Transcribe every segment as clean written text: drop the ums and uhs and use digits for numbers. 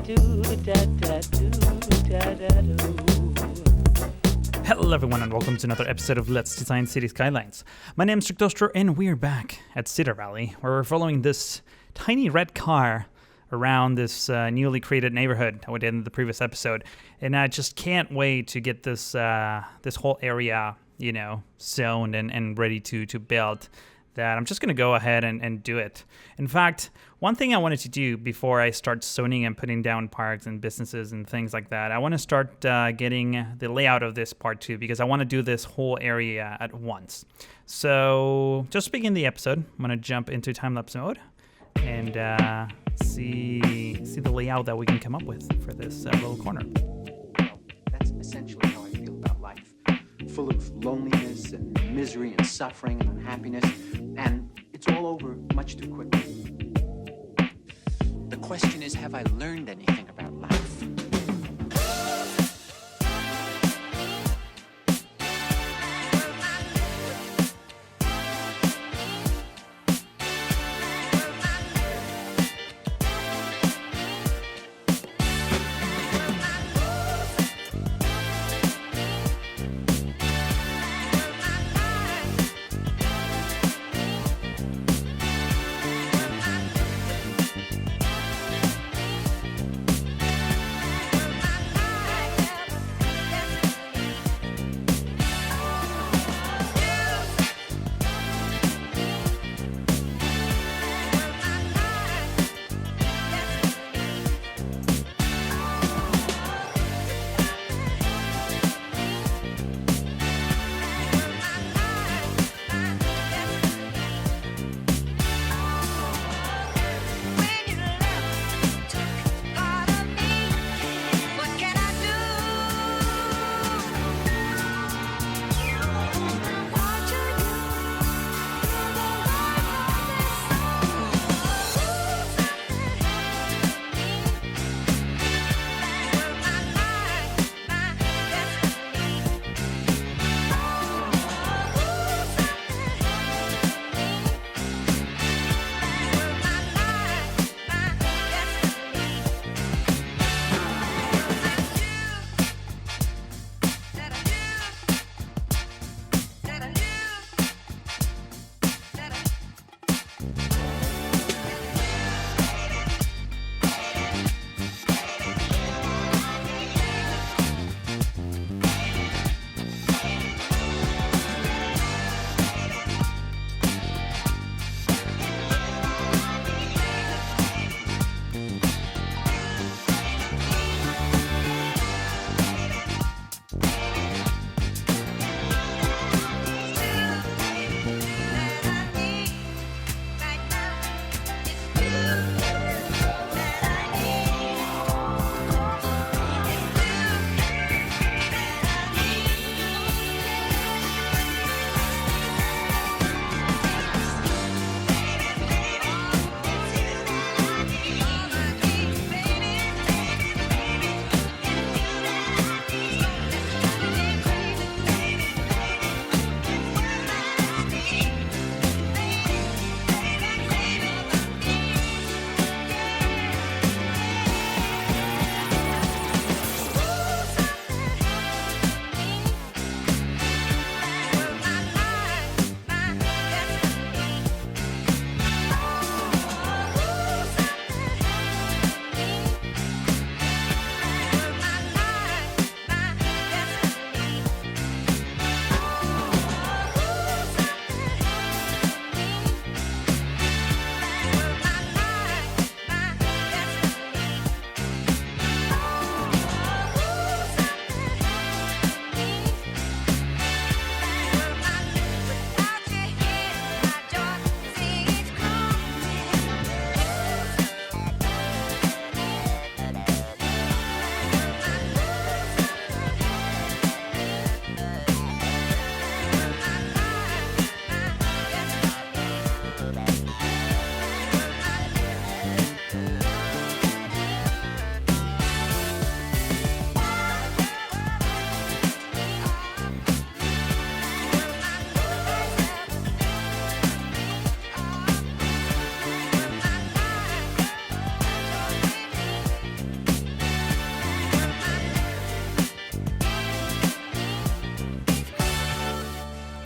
Hello everyone and welcome to another episode of Let's Design Cities Skylines. My name is Rick and we're back at Cedar Valley, where we're following this tiny red car around this newly created neighborhood that we did in the previous episode. And I just can't wait to get this this whole area, zoned and ready to build. That I'm just going to go ahead and do it. In fact, one thing I wanted to do before I start zoning and putting down parks and businesses and things like that, I want to start getting the layout of this part too, because I want to do this whole area at once. So just to begin the episode, I'm going to jump into time-lapse mode and see the layout that we can come up with for this little corner. That's essentially how I feel about life. Full of loneliness and misery and suffering and unhappiness, and it's all over much too quickly. The question is, have I learned anything about life?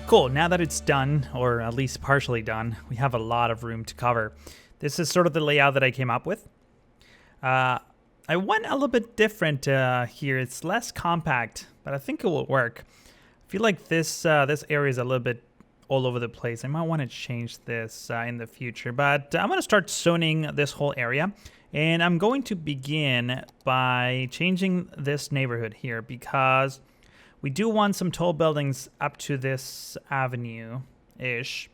Cool, now that it's done, or at least partially done, we have a lot of room to cover. This is sort of the layout that I came up with. I went a little bit different here. It's less compact, but I think it will work. I feel like this area is a little bit all over the place. I might want to change this in the future, but I'm going to start zoning this whole area. And I'm going to begin by changing this neighborhood here because we do want some tall buildings up to this avenue-ish.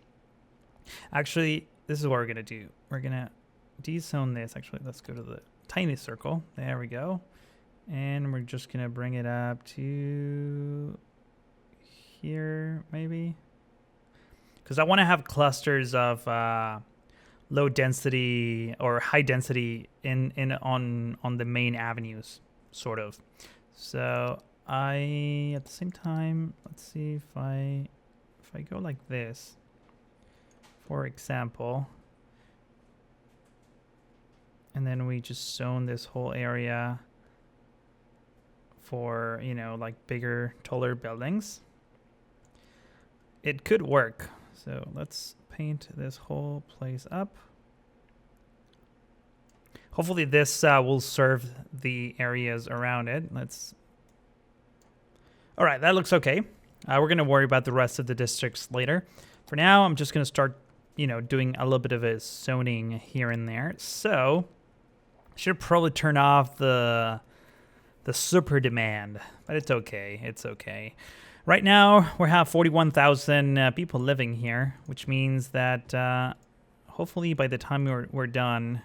Actually, this is what we're going to do. We're going to dezone this. Actually, let's go to the tiny circle. There we go. And we're just going to bring it up to here, maybe. Because I want to have clusters of low density or high density on the main avenues, sort of. So at the same time, let's see if I go like this, for example, and then we just zone this whole area for, like bigger, taller buildings. It could work. So let's paint this whole place up. Hopefully this will serve the areas around it. All right, that looks okay. We're going to worry about the rest of the districts later. For now, I'm just going to start, doing a little bit of a zoning here and there. So I should probably turn off the super demand, but it's okay. It's okay. Right now, we have 41,000 people living here, which means that hopefully by the time we're done,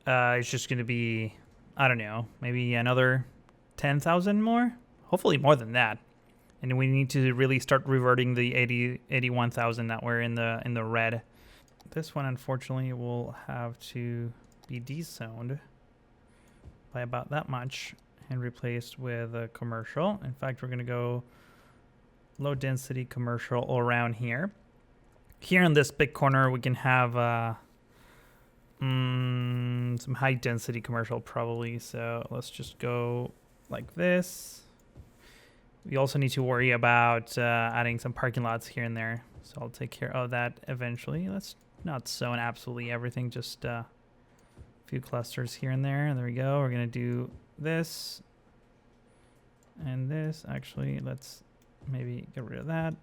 it's just going to be, I don't know, maybe another 10,000 more? Hopefully more than that. And we need to really start reverting the 81,000 that were in the red. This one, unfortunately, will have to be dezoned by about that much and replaced with a commercial. In fact, we're going to go low density commercial all around here. Here in this big corner, we can have some high density commercial probably. So let's just go like this. We also need to worry about adding some parking lots here and there. So I'll take care of that eventually. Let's not zone absolutely everything, just a few clusters here and there. And there we go. We're going to do this and this. Actually, let's maybe get rid of that.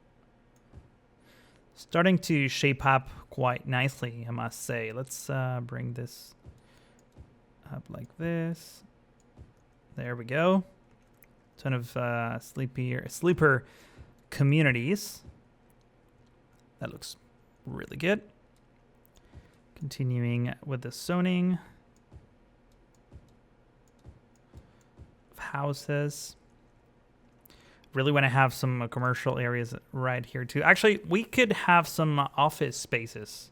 Starting to shape up quite nicely, I must say. Let's bring this up like this. There we go. Ton of sleeper communities. That looks really good. Continuing with the zoning of houses. Really want to have some commercial areas right here too. Actually, we could have some office spaces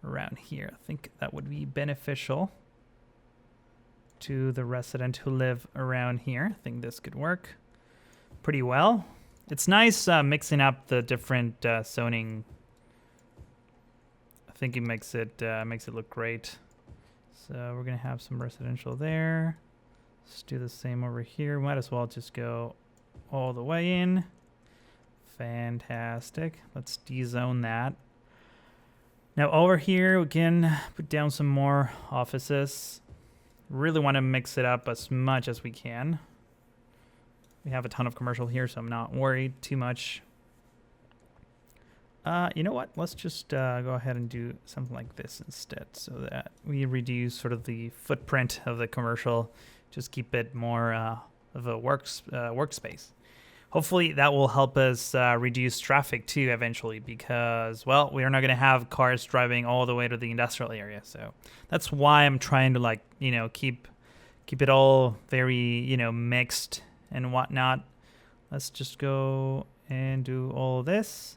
around here. I think that would be beneficial to the resident who live around here. I think this could work pretty well. It's nice mixing up the different zoning. I think it makes it look great. So we're gonna have some residential there. Let's do the same over here. Might as well just go all the way in. Fantastic. Let's dezone that. Now over here we can put down some more offices. Really want to mix it up as much as we can. We have a ton of commercial here, so I'm not worried too much. You know what? Let's just go ahead and do something like this instead so that we reduce sort of the footprint of the commercial. Just keep it more of a workspace. Hopefully that will help us reduce traffic too eventually because, well, we are not going to have cars driving all the way to the industrial area. So that's why I'm trying to keep it all very, mixed and whatnot. Let's just go and do all this.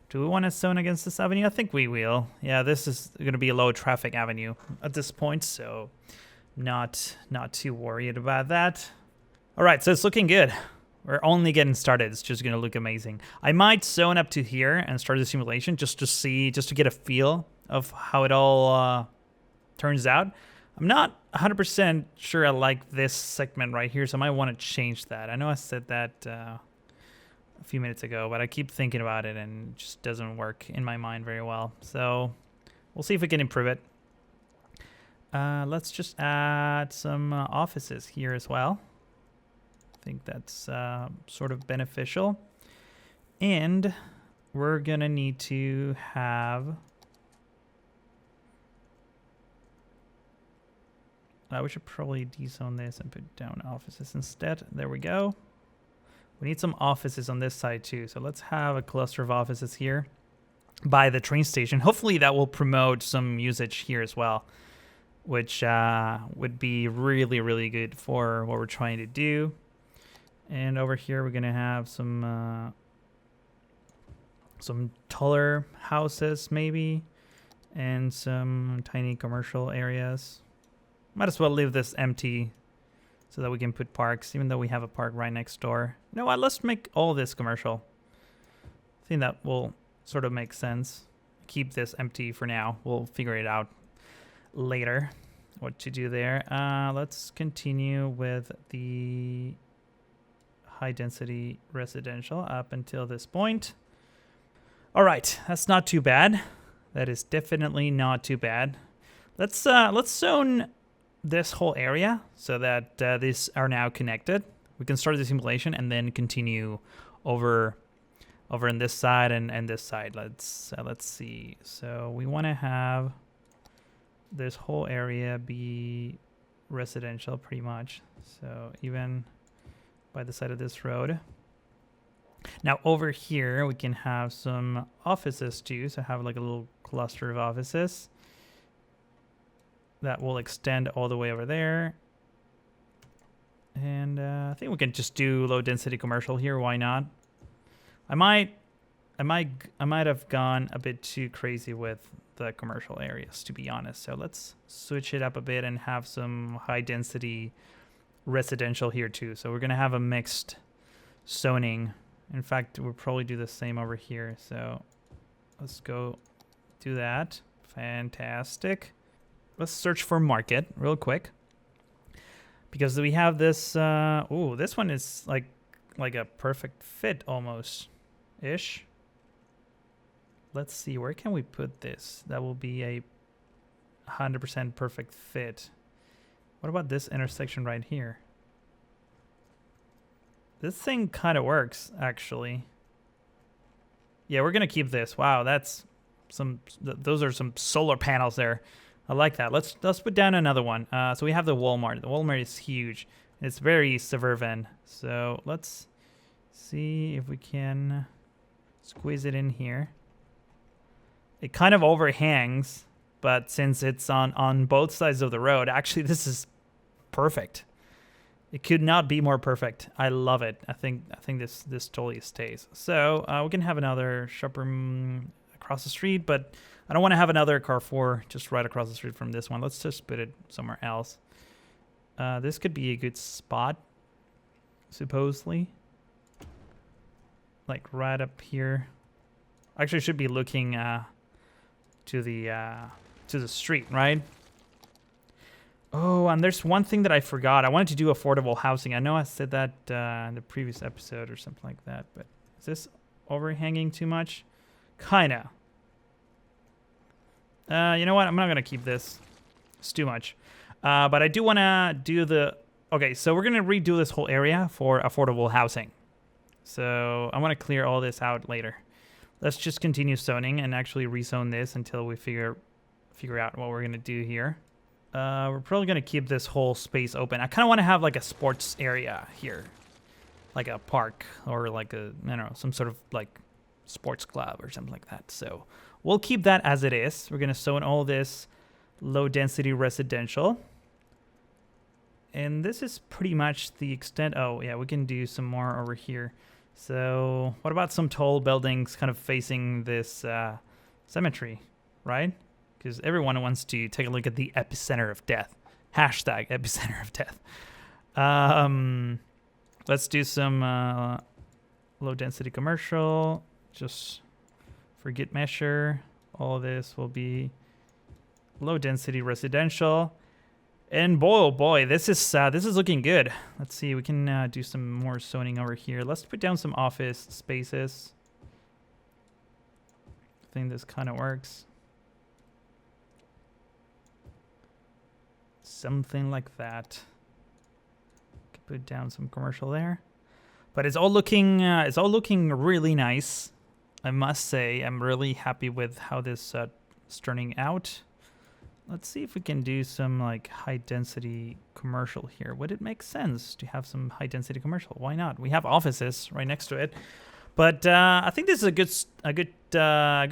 Do we want to zone against this avenue? I think we will. Yeah, this is going to be a low traffic avenue at this point, so not too worried about that. All right, so it's looking good. We're only getting started. It's just going to look amazing. I might zone up to here and start the simulation just to get a feel of how it all turns out. I'm not 100% sure I like this segment right here, so I might want to change that. I know I said that a few minutes ago, but I keep thinking about it and it just doesn't work in my mind very well. So we'll see if we can improve it. Let's just add some offices here as well. I think that's sort of beneficial. And we're going to need to have... we should probably dezone this and put down offices instead. There we go. We need some offices on this side too. So let's have a cluster of offices here by the train station. Hopefully that will promote some usage here as well, which would be really, really good for what we're trying to do. And over here, we're going to have some taller houses maybe, and some tiny commercial areas. Might as well leave this empty so that we can put parks, even though we have a park right next door. You know what? Let's make all this commercial. I think that will sort of make sense. Keep this empty for now. We'll figure it out later what to do there. Let's continue with the high density residential up until this point. All right, that's not too bad. That is definitely not too bad. Let's zone this whole area so that these are now connected. We can start the simulation and then continue over on this side and this side. Let's see. So we want to have this whole area be residential pretty much. So even by the side of this road. Now over here we can have some offices too. So have like a little cluster of offices that will extend all the way over there. And I think we can just do low density commercial here. Why not? I might have gone a bit too crazy with the commercial areas, to be honest. So let's switch it up a bit and have some high density residential here too. So we're gonna have a mixed zoning. In fact, we'll probably do the same over here. So let's go do that. Fantastic. Let's search for market real quick, because we have this. This one is like a perfect fit almost ish. Let's see, where can we put this? That will be a 100% perfect fit. What about this intersection right here? This thing kind of works actually. Yeah, we're gonna keep this. Wow, that's those are some solar panels there. I like that. Let's put down another one. So we have the Walmart. The Walmart is huge. It's very suburban. So let's see if we can squeeze it in here. It kind of overhangs, but since it's on both sides of the road, actually this is perfect. It could not be more perfect. I love it. I think this totally stays. So we can have another shopper across the street, but I don't want to have another Carrefour just right across the street from this one. Let's just put it somewhere else. This could be a good spot, supposedly. Like right up here. Actually, should be looking to the street, right? Oh, and there's one thing that I forgot. I wanted to do affordable housing. I know I said that in the previous episode or something like that, but is this overhanging too much? Kinda. You know what? I'm not gonna keep this. It's too much. But I do want to do the... Okay, so we're gonna redo this whole area for affordable housing. So I want to clear all this out later. Let's just continue zoning and actually rezone this until we figure out what we're gonna do here. We're probably gonna keep this whole space open. I kind of want to have like a sports area here, like a park or like a, I don't know, some sort of like sports club or something like that. So we'll keep that as it is. We're gonna zone all this low density residential. And this is pretty much the extent. Oh yeah, we can do some more over here. So what about some tall buildings kind of facing this cemetery, right? Because everyone wants to take a look at the epicenter of death. Hashtag epicenter of death. Let's do some low density commercial. Just forget measure. All this will be low density residential. And boy, oh boy, this is looking good. Let's see, we can do some more zoning over here. Let's put down some office spaces. I think this kind of works. Something like that. Could put down some commercial there, but it's all looking really nice. I must say, I'm really happy with how this is turning out. Let's see if we can do some like high density commercial here. Would it make sense to have some high density commercial? Why not? We have offices right next to it, but I think this is a good time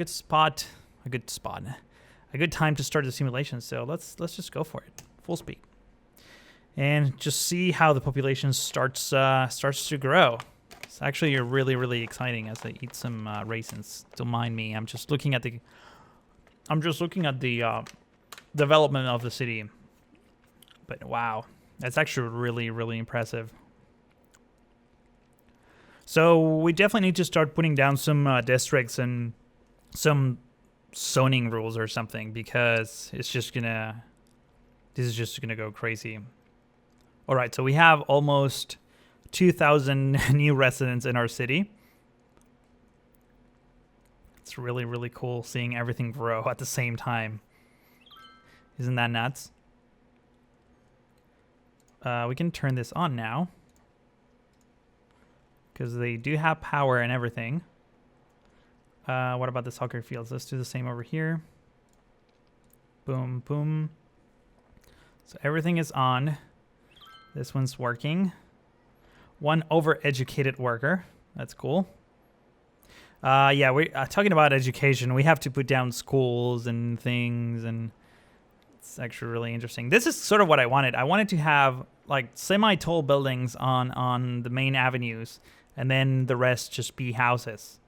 to start the simulation. So let's just go for it, full speed, and just see how the population starts to grow. It's actually really exciting as I eat some raisins. Don't mind me. I'm just looking at the development of the city. But wow, that's actually really impressive. So we definitely need to start putting down some districts and some zoning rules or something, because this is just gonna go crazy. All right, so we have almost 2,000 new residents in our city. It's really cool seeing everything grow at the same time. Isn't that nuts? We can turn this on now, because they do have power and everything. What about the soccer fields? Let's do the same over here. Boom, boom. So everything is on. This one's working. One overeducated worker. That's cool. Yeah, we're talking about education. We have to put down schools and things, and it's actually really interesting. This is sort of what I wanted. I wanted to have like semi-tall buildings on the main avenues, and then the rest just be houses,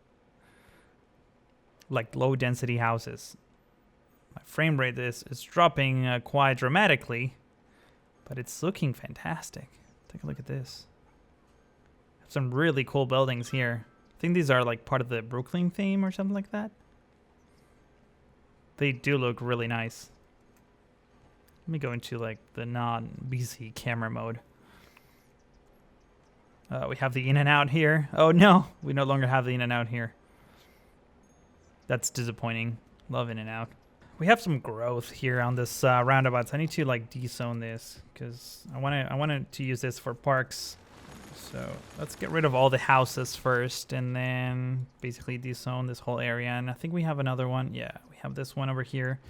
like low-density houses. My frame rate is dropping quite dramatically, but it's looking fantastic. Take a look at this. Some really cool buildings here. I think these are like part of the Brooklyn theme or something like that. They do look really nice. Let me go into like the non-BC camera mode. We have the in and out here. Oh no, we no longer have the in and out here. That's disappointing. Love in and out. We have some growth here on this roundabouts. I need to like dezone this because I wanted to use this for parks. So let's get rid of all the houses first, and then basically dezone this whole area. And I think we have another one. Yeah, we have this one over here.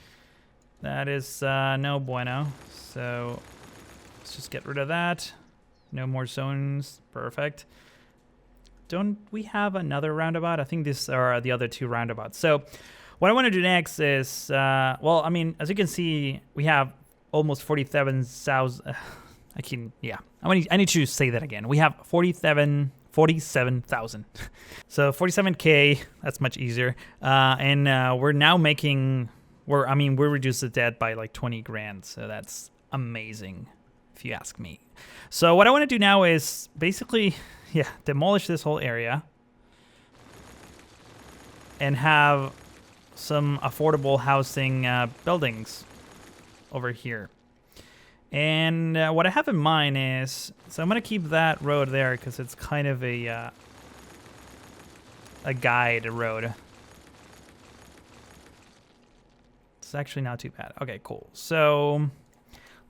That is no bueno. So let's just get rid of that. No more zones. Perfect. Don't we have another roundabout? I think these are the other two roundabouts. So what I want to do next is, well, I mean, as you can see, we have almost 47,000. I need to say that again. We have 47,000. So 47K, that's much easier. And we're now making, we reduced the debt by like 20 grand. So that's amazing, if you ask me. So what I want to do now is basically, demolish this whole area and have some affordable housing buildings over here. And what I have in mind is, so I'm going to keep that road there because it's kind of a guide road. It's actually not too bad. Okay, cool. So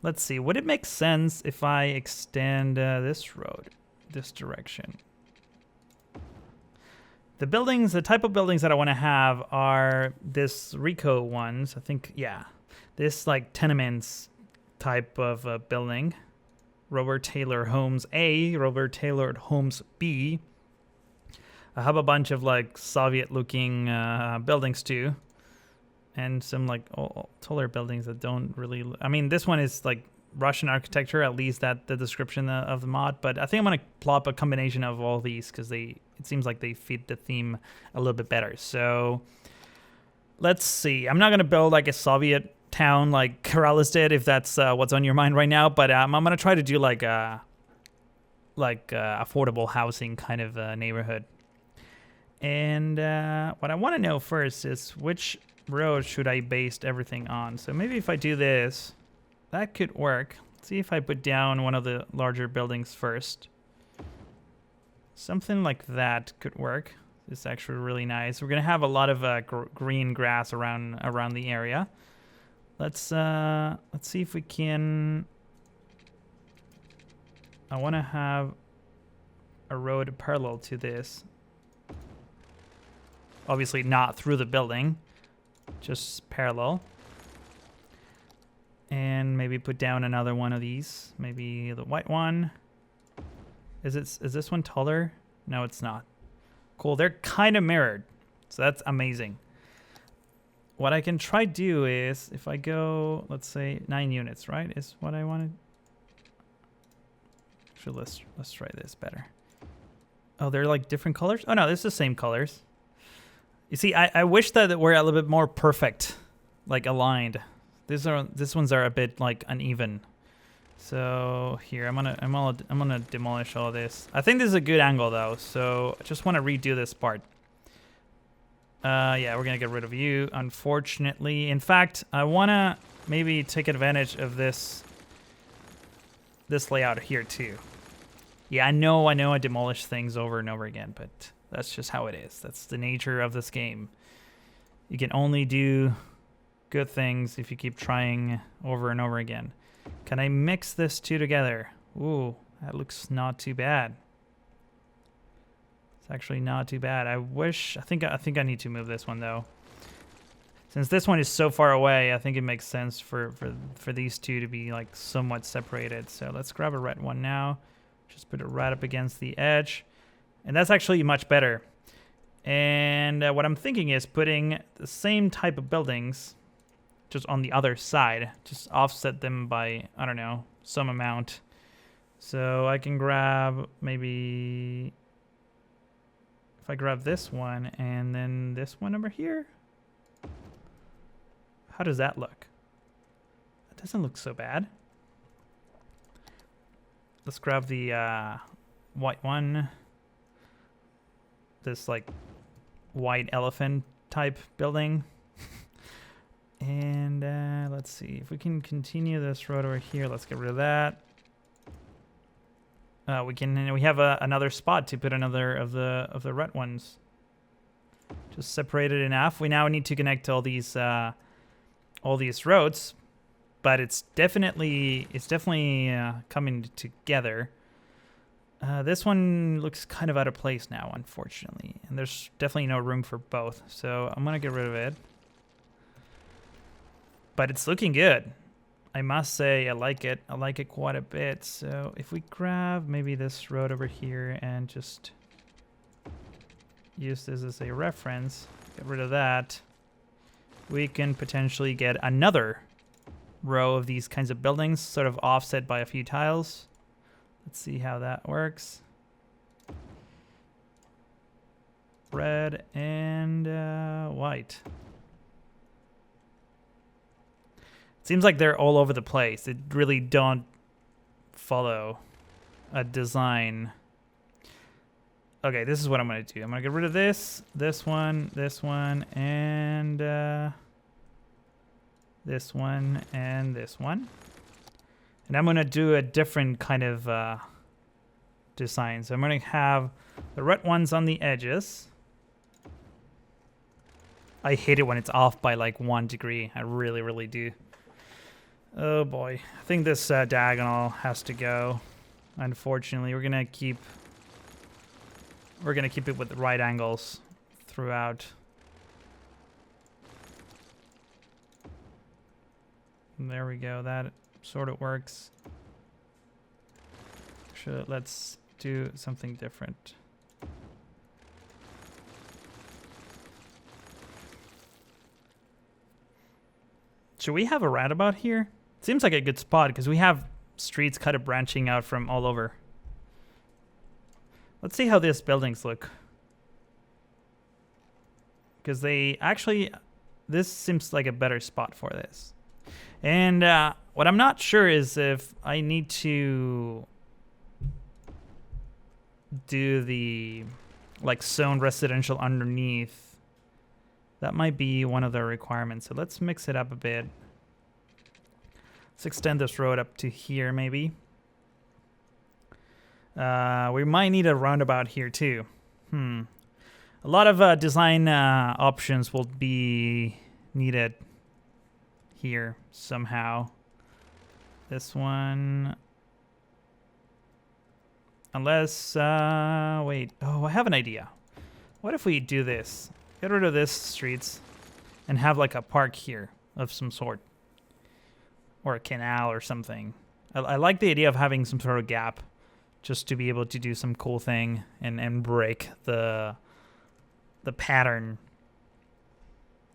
let's see. Would it make sense if I extend this road this direction? The buildings, the type of buildings that I want to have are this Rico ones. I think, yeah, this like tenements type of building. Robert Taylor Homes A, Robert Taylor Homes B. I have a bunch of like Soviet looking buildings too. And some like taller buildings that don't really, I mean, this one is like Russian architecture, at least that the description of the mod. But I think I'm going to plop a combination of all these because it seems like they fit the theme a little bit better. So let's see. I'm not going to build like a Soviet town like Karalis did, if that's what's on your mind right now. But I'm going to try to do like affordable housing kind of neighborhood. And what I want to know first is which road should I base everything on. So maybe if I do this, that could work. Let's see if I put down one of the larger buildings first. Something like that could work. It's actually really nice. We're gonna have a lot of green grass around the area. Let's see if we can. I want to have a road parallel to this. Obviously not through the building, just parallel. And maybe put down another one of these. Maybe the white one. Is this one taller? No, it's not. Cool, they're kind of mirrored. So that's amazing. What I can try do is, if I go, let's say 9 units, right? Is what I wanted. Actually, let's try this better. Oh, they're like different colors? Oh no, it's the same colors. You see, I wish that we're a little bit more perfect, like aligned. These ones are a bit like uneven. So here, I'm gonna demolish all this. I think this is a good angle though, so I just want to redo this part. Yeah, we're gonna get rid of you, unfortunately. In fact, I wanna maybe take advantage of this layout here too. Yeah, I know I demolish things over and over again, but that's just how it is. That's the nature of this game. You can only do good things if you keep trying over and over again. Can I mix this two together? Ooh, that looks not too bad. It's actually not too bad. I think I need to move this one though. Since this one is so far away, I think it makes sense for these two to be like somewhat separated. So let's grab a red one now. Just put it right up against the edge. And that's actually much better. And what I'm thinking is putting the same type of buildings just on the other side. Just offset them by, I don't know, some amount. So I can grab maybe... If I grab this one and then this one over here. How does that look? That doesn't look so bad. Let's grab the white one. This like white elephant type building. And let's see if we can continue this road over here. Let's get rid of that. We have another spot to put another of the red ones. Just separated in half. We now need to connect all these roads, but it's definitely coming together. This one looks kind of out of place now, unfortunately, and there's definitely no room for both. So I'm gonna get rid of it. But it's looking good. I must say I like it. I like it quite a bit. So if we grab maybe this road over here and just use this as a reference, get rid of that, we can potentially get another row of these kinds of buildings, sort of offset by a few tiles. Let's see how that works. Red and white. Seems like they're all over the place. They really don't follow a design. Okay, this is what I'm going to do. I'm going to get rid of this one, and this one, and this one. And I'm going to do a different kind of design. So I'm going to have the red ones on the edges. I hate it when it's off by like 1 degree. I really, really do. Oh boy, I think this diagonal has to go. Unfortunately, we're gonna keep it with the right angles throughout. And there we go. That sort of works. Actually, let's do something different. Should we have a roundabout here? Seems like a good spot because we have streets kind of branching out from all over. Let's see how these buildings look. Because this seems like a better spot for this. And what I'm not sure is if I need to do the like zone residential underneath. That might be one of the requirements. So let's mix it up a bit. Let's extend this road up to here, maybe. We might need a roundabout here, too. A lot of design options will be needed here somehow. This one... Unless... wait. Oh, I have an idea. What if we do this? Get rid of this streets and have like a park here of some sort. Or a canal or something. I like the idea of having some sort of gap just to be able to do some cool thing and break the pattern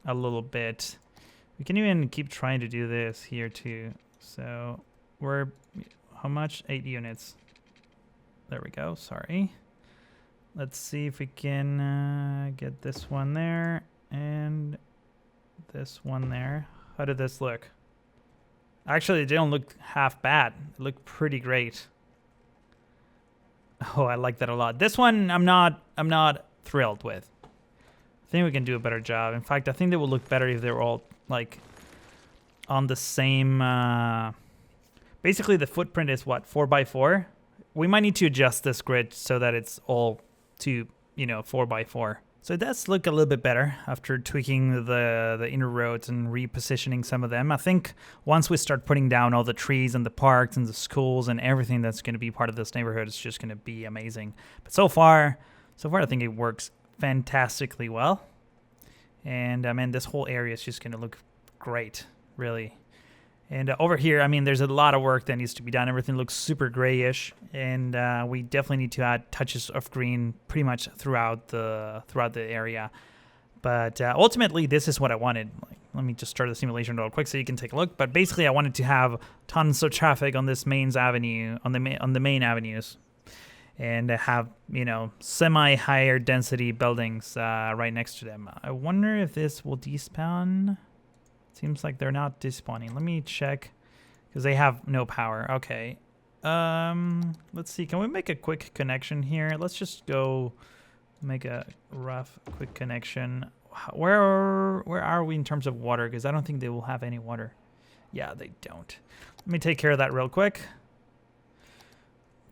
a little bit. We can even keep trying to do this here too. So we're, how much? 8 units. There we go, sorry. Let's see if we can get this one there and this one there. How did this look? Actually, they don't look half bad. They look pretty great. Oh, I like that a lot. This one, I'm not thrilled with. I think we can do a better job. In fact, I think they would look better if they were all like on the same. Basically, the footprint is what, 4x4. We might need to adjust this grid so that it's all to 4x4. So it does look a little bit better after tweaking the inner roads and repositioning some of them. I think once we start putting down all the trees and the parks and the schools and everything that's going to be part of this neighborhood, it's just going to be amazing. But so far, I think it works fantastically well. And I mean, this whole area is just going to look great, really. And over here, I mean, there's a lot of work that needs to be done. Everything looks super grayish, and we definitely need to add touches of green pretty much throughout the area. But ultimately, this is what I wanted. Like, let me just start the simulation real quick so you can take a look. But basically, I wanted to have tons of traffic on this main avenue, on the main avenues, and have semi-higher density buildings right next to them. I wonder if this will despawn. Seems like they're not despawning. Let me check because they have no power. Okay. Let's see. Can we make a quick connection here? Let's just go make a rough quick connection. Where are we in terms of water? Because I don't think they will have any water. Yeah, they don't. Let me take care of that real quick.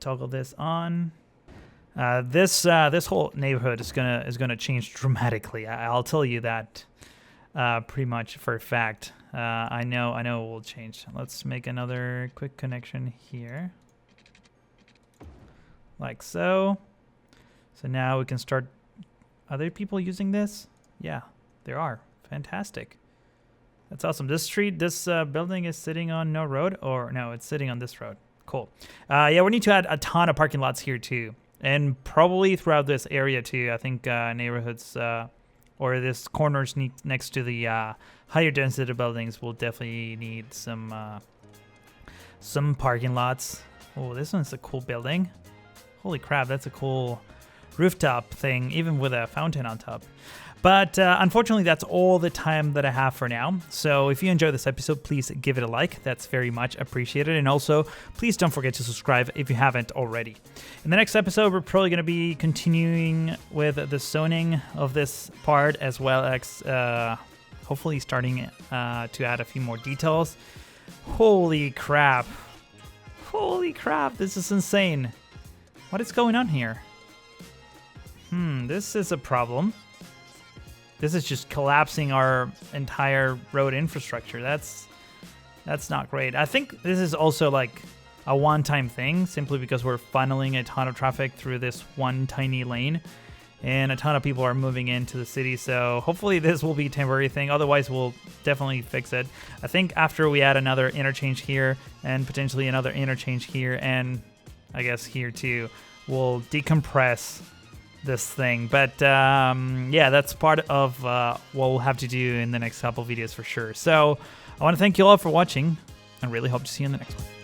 Toggle this on. This whole neighborhood is gonna change dramatically. I'll tell you that. Pretty much for a fact. I know it will change. Let's make another quick connection here. Like so. So now we can start. Are there people using this? Yeah, there are. Fantastic. That's awesome. This building is sitting on no road, or no, it's sitting on this road. Cool. Yeah, we need to add a ton of parking lots here too. And probably throughout this area too. I think neighborhoods, or this corners next to the higher density buildings will definitely need some parking lots. Oh, this one's a cool building. Holy crap, that's a cool rooftop thing, even with a fountain on top. But unfortunately, that's all the time that I have for now. So if you enjoyed this episode, please give it a like. That's very much appreciated. And also, please don't forget to subscribe if you haven't already. In the next episode, we're probably going to be continuing with the zoning of this part, as well as hopefully starting to add a few more details. Holy crap. Holy crap, this is insane. What is going on here? This is a problem. This is just collapsing our entire road infrastructure. That's not great. I think this is also like a one-time thing, simply because we're funneling a ton of traffic through this one tiny lane, and a ton of people are moving into the city. So hopefully this will be a temporary thing. Otherwise, we'll definitely fix it. I think after we add another interchange here, and potentially another interchange here, and I guess here too, we'll decompress this thing. But yeah, that's part of what we'll have to do in the next couple videos for sure. So I want to thank you all for watching, and really hope to see you in the next one.